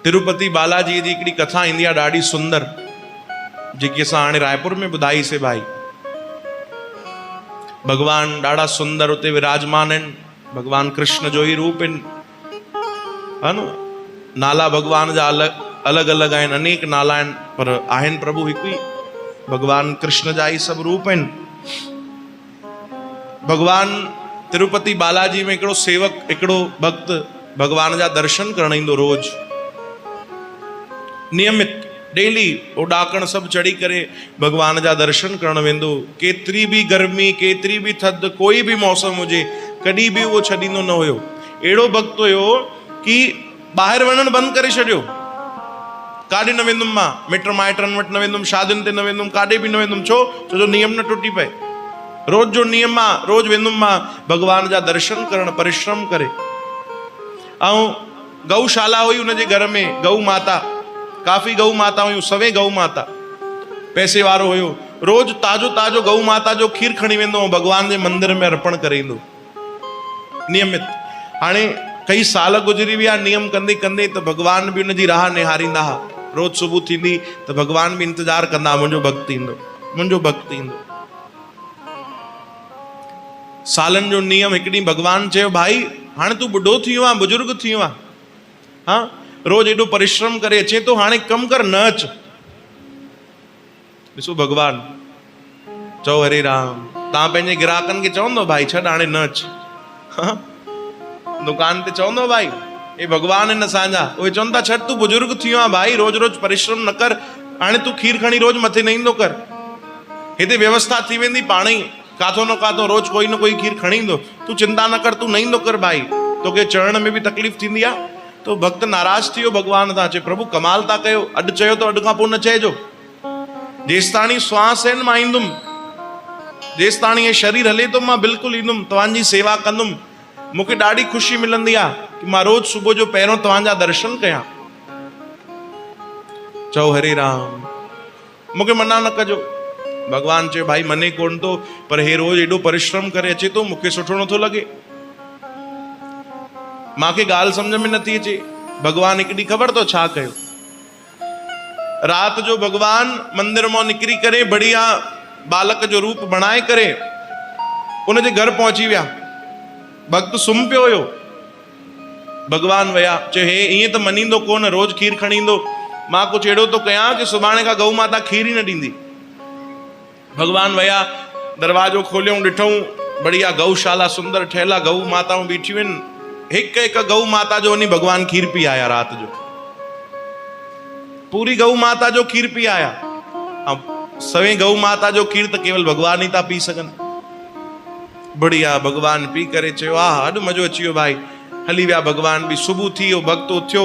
तिरुपति बालाजी जी हिकिड़ी कथा ईंदी आहे ॾाढी सुंदर, जेकी असां हाणे रायपुर में ॿुधाईसीं भाई। भगवान ॾाढा सुंदर उते विराजमान आहिनि, भगवान कृष्ण जो ई रूप आहिनि, है न। नाला भगवान जा अलॻि अलॻि आहिनि, अनेक नाला आहिनि, पर आहिनि प्रभु हिकु ई, भगवान कृष्ण जा ई सभु रूप आहिनि। भगवान तिरुपति बालाजी में हिकिड़ो सेवक, हिकिड़ो भक्त भगवान जा दर्शन करण ईंदो रोज, नियमित डेली वो ॾाकण सभु चढ़ी करे भगवान जा दर्शन करण वेंदो। केतिरी बि गर्मी, केतिरी बि थधि, कोई बि मौसम हुजे, कॾहिं बि उहो छॾींदो न हुयो। अहिड़ो भक्त हुयो कि ॿाहिरि वञणु बंदि करे छॾियो, काॾे न वेंदुमि मां, मिट माइटनि वटि न वेंदुमि, शादियुनि ते न वेंदुमि, काॾे बि न वेंदुमि। छो? छो जो नियम न टुटी पए। रोज जो नियम आहे, रोज वेंदुमि मां भगवान जा दर्शन करण, परिश्रम करे। ऐं गौशाला हुई हुनजे घर में, गऊ माता, काफ़ी गऊ माता हुयूं, सवे गऊ माता, पैसे वारो हुयो। रोज ताज़ो ताज़ो गऊ माता जो खीर खणी वेंदो ऐं भगवान जे मंदिर में अर्पण करे ईंदो नियमित। हाणे कई साल गुज़री विया नियम कंदे कंदे, त भगवान बि उनजी राह निहारींदा हुआ। रोज सुबुह थींदी त भगवान बि इंतज़ारु कंदा, मुंहिंजो भक्त ईंदो, मुंहिंजो भक्त ईंदो। सालनि जो नियम, हिकु ॾींहुं भगवान चयो, भाई हाणे तूं ॿुढो थी वियो आहे, बुजुर्ग थी वियो आहे, हा, रोज एॾो परिश्रम करे अचे तो, हाणे कमु कर, न अच। ॾिसो भगवान, चओ हरे राम, तव्हां पंहिंजे ग्राहकनि खे चवंदो भाई छॾ हाणे न अच, दुकान ते चवंदो भाई, हे भगवान आहिनि असांजा, उहे चवनि था छॾ, तूं बुजुर्ग थी वियो आहे भाई, रोज रोज परिश्रम न कर, हाणे तूं खीर खणी रोज मथे न ईंदो कर, हिते व्यवस्था थी वेंदी पाण ई, काथो न काथो रोज कोई न कोई खीर खणी ईंदो, तूं चिंता न कर, तूं न ईंदो कर भाई, तोखे चढ़ण में बि तकलीफ़ थींदी आहे। तो भक्त नाराज थी वियो भगवान तां, चए प्रभु कमाल था कयो, अॼु चयो तो अॼु खां पोइ न चइजो, जेसिताणी श्वास आहिनि मां ईंदुमि, जेसिताणी हे शरीर हले तो मां बिल्कुलु ईंदुमि, तव्हांजी सेवा कंदुमि। मूंखे ॾाढी ख़ुशी मिलंदी आहे कि मां रोज सुबुह जो पहिरियों तव्हांजा दर्शन कयां। चओ हरे राम, मूंखे मना न कजो। भगवान चयो भाई मने कोन तो, पर हे रोज एॾो परिश्रम करे अचे तो, मूंखे सुठो नथो लॻे, मांखे ॻाल्हि सम्झ में नथी अचे। भगवान हिकु ॾींहुं ख़बर तो छा कयो, राति जो भगवान मंदिर मां निकिरी करे बढ़िया बालक जो रूप बणाए करे उनजे घर पहुची विया। भक्त सुम्ही पियो हुयो, भगवान विया, चयो हे ईअं त मञींदो कोन, रोज खीर खणी ईंदो, मां कुझु अहिड़ो तो कयां कि सुभाणे खां गऊ माता खीर ई न ॾींदी। भगवान विया, दरवाजो खोलियऊं, ॾिठऊं बढ़िया गौशाला सुंदर ठहियल आहे, गऊ माताऊं बीठियूं आहिनि, हिकु हिकु गऊ माता जो वञी भगवान खीर पी आया। राति जो पूरी गऊ माता जो खीर पी आया। सवे गऊ माता जो खीर त केवल भगवान ही था पी सघनि। बढ़िया भगवान पी करे चयो आ अॼु मज़ो अची वियो भाई, हली विया भगवान बि। सुबुह थी वियो, भक्त उथियो,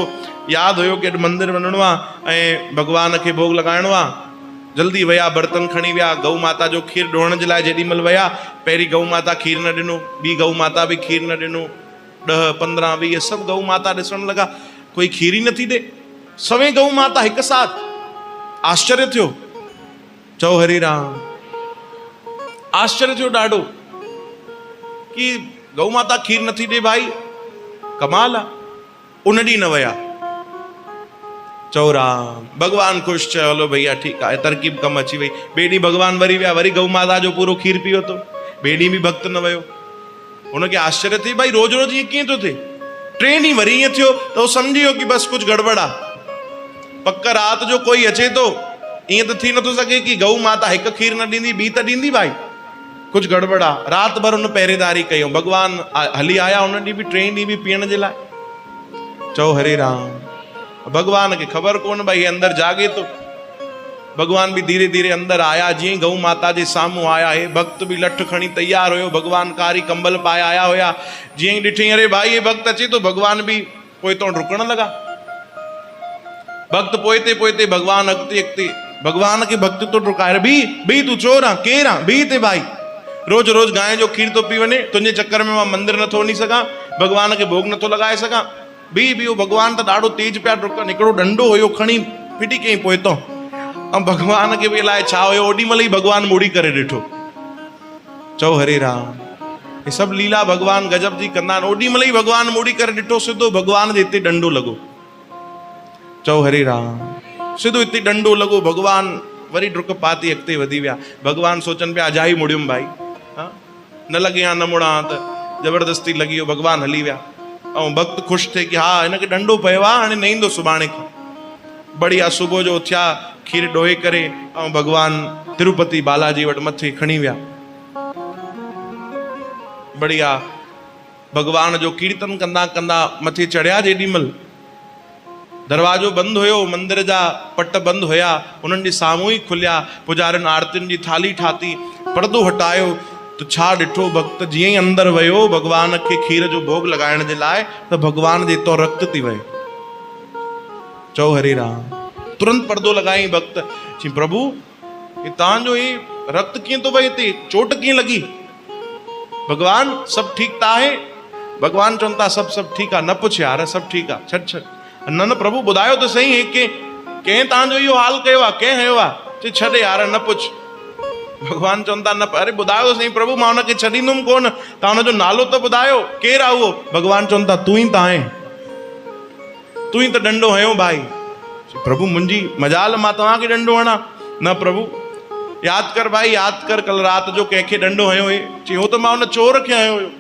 यादि हुयो कि अॼु मंदिर वञिणो आहे ऐं भगवान खे भोग लॻाइणो आहे। जल्दी विया, बर्तन खणी विया, गऊ माता जो खीर ॾोहण जे लाइ जेॾी महिल विया, पहिरीं गऊ माता खीर न ॾिनो, ॿी गऊ माता बि खीर न ॾिनो, 10, 15, 20 सभु गऊ माता ॾिसण लॻा, कोई खीर ई नथी ॾे, सवे गऊ माता हिकु साथ। आश्चर्य थियो, चओ हरे राम, आश्चर्य थियो ॾाढो कि गऊ माता खीर नथी ॾे भाई, कमाल आहे। उन ॾींहुं न विया, चओ राम। भगवान ख़ुशि, चयो हलो भैया ठीकु आहे, तरकीब कमु अची वई। ॿिए ॾींहुं भगवान वरी विया, वरी गऊ माता जो पूरो खीर पी वरितो। ॿिए ॾींहुं बि भक्त न वियो। उनखे आश्चर्य थी, भाई रोज रोज ईअं कीअं थो थिए। 3 ॾींहुं वरी ईअं थियो त उहो सम्झी वियो कि बसि कुझु गड़बड़ आहे, पक राति जो कोई अचे थो, ईअं त थी नथो सघे कि गऊ माता हिकु खीर न ॾींदी, ॿी त ॾींदी भाई, कुझु गड़बड़ आहे। राति भर हुन पहिरेदारी कयूं, भगवान हली आया उन ॾींहुं बि, 3 ॾींहुं बि पीअण जे लाइ। चओ हरे राम। भगवान खे ख़बर कोन भाई अंदरि जागे थो। भगवान भी धीरे धीरे अंदर आया। जीअं गऊ माता जे साम्हूं आया, हे भक्त भी लठ खणी तैयार हुयो, भगवान कारी कंबल पाए आया हुया। जीअं ही ॾिठई अरे भाई ये भक्त अचे तो, भगवान भी पोइतों रुकण लगा। भक्त पोइते पोइते भगवान अॻिते अॻिते, भगवान के भक्त तो रुकाए, भी तू चोर आ, केर आ, भी ते भाई, रोज रोज गाय जो खीर तो पी वने, तुझे चक्कर में मां मंदिर नथो वञी सघां, भगवान के भोग नथो लॻाए सघां। भी वो भगवान तो ॾाढो तेज पिया डुकनि। हिकिड़ो डंडो हुयो खणी फिटी कई पोइतों, ऐं भगवान के भी अलाए छा हुयो, ओॾी महिल ई भगवान मुड़ी करे ॾिठो। चओ हरे राम। ये सब लीला भगवान गजब जी कंदा आहिनि। ओॾी महिल ई भगवान मुड़ी करे ॾिठो, सिधो भगवान जे हिते डंडो लॻो। चओ हरे राम। सिधो हिते डंडो लॻो, भगवान वरी डुक पाती अॻिते वधी विया। भगवान सोचनि पिया अजाई मुड़ियुमि भाई, हाँ न लॻे हा न मुड़ा त ज़बरदस्ती लॻी वियो। भगवान हली विया ऐं भक्त ख़ुशि थिए कि हा हिनखे डंडो पियो आहे, हाणे न ईंदो सुभाणे खां। बढ़िया सुबुह जो उथिया, खीर डोहे करे ऐं भगवान तिरुपति बालाजी वटि मथे खणी विया। बढ़िया भगवान जो कीर्तन कंदा कंदा मथे चढ़िया। जेॾीमहिल दरवाजो बंदि हुयो, मंदिर जा पट बंदि हुया, उन्हनि जे साम्हूं ई खुलिया। पुजारियुनि आरतियुनि जी थाली ठाती, पर्दो हटायो त छा ॾिठो भक्त, जीअं ई अंदरि वियो भगवान खे खीर जो भोग लॻाइण जे लाइ, त भगवान जे हितां रक्त थी वहे। चओ हरे राम। तुरंत पर्दो लॻाई भक्त, चई प्रभु हे तव्हांजो ही रक्त कीअं थो वहे हिते, चोट कीअं लॻी? भगवान सभु ठीकु त आहे? भगवान चवनि था सभु ठीकु आहे, न पुछ यार, सभु ठीकु आहे, छॾ। न न प्रभु ॿुधायो त सही, हे कंहिं तव्हांजो इहो हाल कयो आहे, कंहिं हयो आहे? चई छॾ यार, न पुछ। भगवान चवनि था न, अरे ॿुधायो त सही प्रभु, मां हुनखे छॾींदुमि कोन, तव्हां हुनजो नालो त ॿुधायो, केरु आहे उहो? भगवान चवनि था तूं ई त आहीं, तूं ई त डंडो हयो भाई। प्रभु मुंहिंजी मजाल, मां तव्हांखे डंडो हणा? न प्रभु यादि कर भाई, यादि कर कल राति जो कंहिंखे डंडो हयो हुई। चई हो त मां हुन चोर खे हयो हुयो।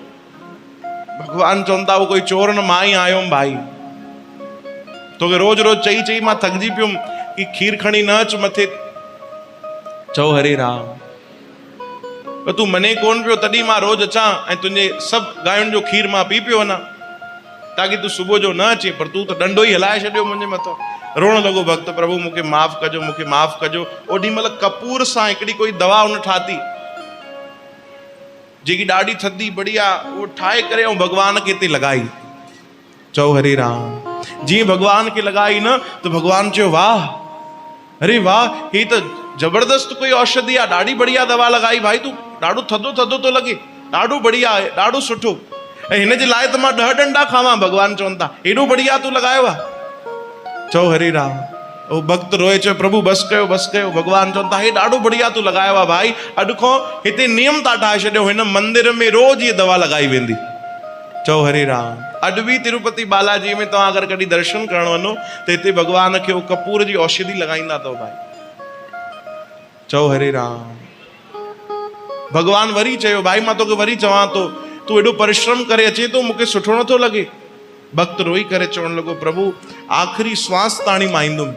भगवान चवनि था उहो कोई चोर न, मां ई आयो हुउमि भाई। तोखे रोज़ रोज़ चई चई मां थकिजी पियुमि कि खीर खणी न अच मथे। चओ हरे राम। पर तूं मने कोन पियो, तॾहिं मां रोज़ अचां ऐं तुंहिंजे सभु गांयुनि जो खीर मां पी पियो वञा, ताकि तूं सुबुह जो न अचे, पर तूं त डंडो ई हलाए छॾियो मुंहिंजे मथां। रोअण लॻो भक्त, प्रभु मूंखे माफ़ कजो, मूंखे माफ़ कजो। ओॾी महिल कपूर सां हिकिड़ी कोई दवा उन ठाती, जेकी ॾाढी थधी बढ़िया, उहो ठाहे करे ऐं भगवान खे हिते लॻाई। चओ हरे राम। जीअं भगवान खे लॻाई न, त भगवान चयो वाह, अरे वाह, ही त जबरदस्त कोई औषधि आहे, ॾाढी बढ़िया दवा लॻाई भाई, तूं ॾाढो थधो थधो थो लॻे, ॾाढो बढ़िया आहे, ॾाढो सुठो, ऐं हिन जे लाइ त मां 10 डंडा खावां। भगवान चवनि था हेॾो बढ़िया तूं लॻायो आहे। चओ हरे राम। उहो भक्त रोए, चयो प्रभु बसि कयो, बसि कयो। भगवान चवनि था हे ॾाढो बढ़िया तूं लॻायो आहे भाई, अॼु खां हिते नियम था ठाहे छॾियो, हिन मंदिर में रोज़ ये दवा लॻाई वेंदी। चओ हरे राम। अॼु बि तिरुपति बालाजी में तव्हां अगरि कॾहिं दर्शन करणु वञो त हिते भगवान खे उहो कपूर जी औषधि लॻाईंदा अथव भाई। चओ हरे राम। भगवान वरी चयो भाई मां तोखे वरी चवां थो, तूं एॾो परिश्रम करे अचे थो, मूंखे सुठो नथो लॻे। भक्त रोई करे चवणु लॻो प्रभु आख़िरी श्वास ताणी मां ईंदुमि,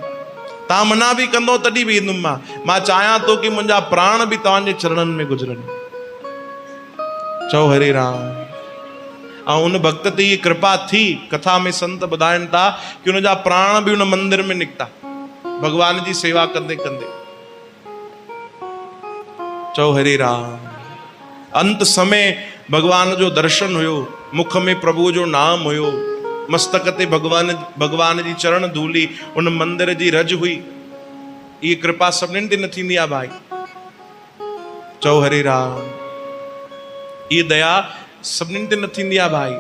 तव्हां मना बि कंदो तॾहिं बि ईंदुमि। मां चाहियां थो कि मुंहिंजा प्राण बि तव्हांजे चरणनि में गुज़रनि। चओ हरे राम। ऐं उन भक्त ते इहा कृपा थी, कथा में संत ॿुधाइनि था कि उनजा प्राण बि उन मंदिर में निकिता, भगवान जी सेवा कंदे कंदे। चओ हरे राम। अंत समय भगवान जो दर्शन हुयो, मुख में प्रभु जो नाम हुयो, मस्तक ते भगवान जी चरण धूली, उन मंदिर जी रज हुई। ये कृपा सभिनीनि ते न थींदी आहे भाई। चओ हरे राम। ये दया सभिनीनि ते न थींदी आहे भाई।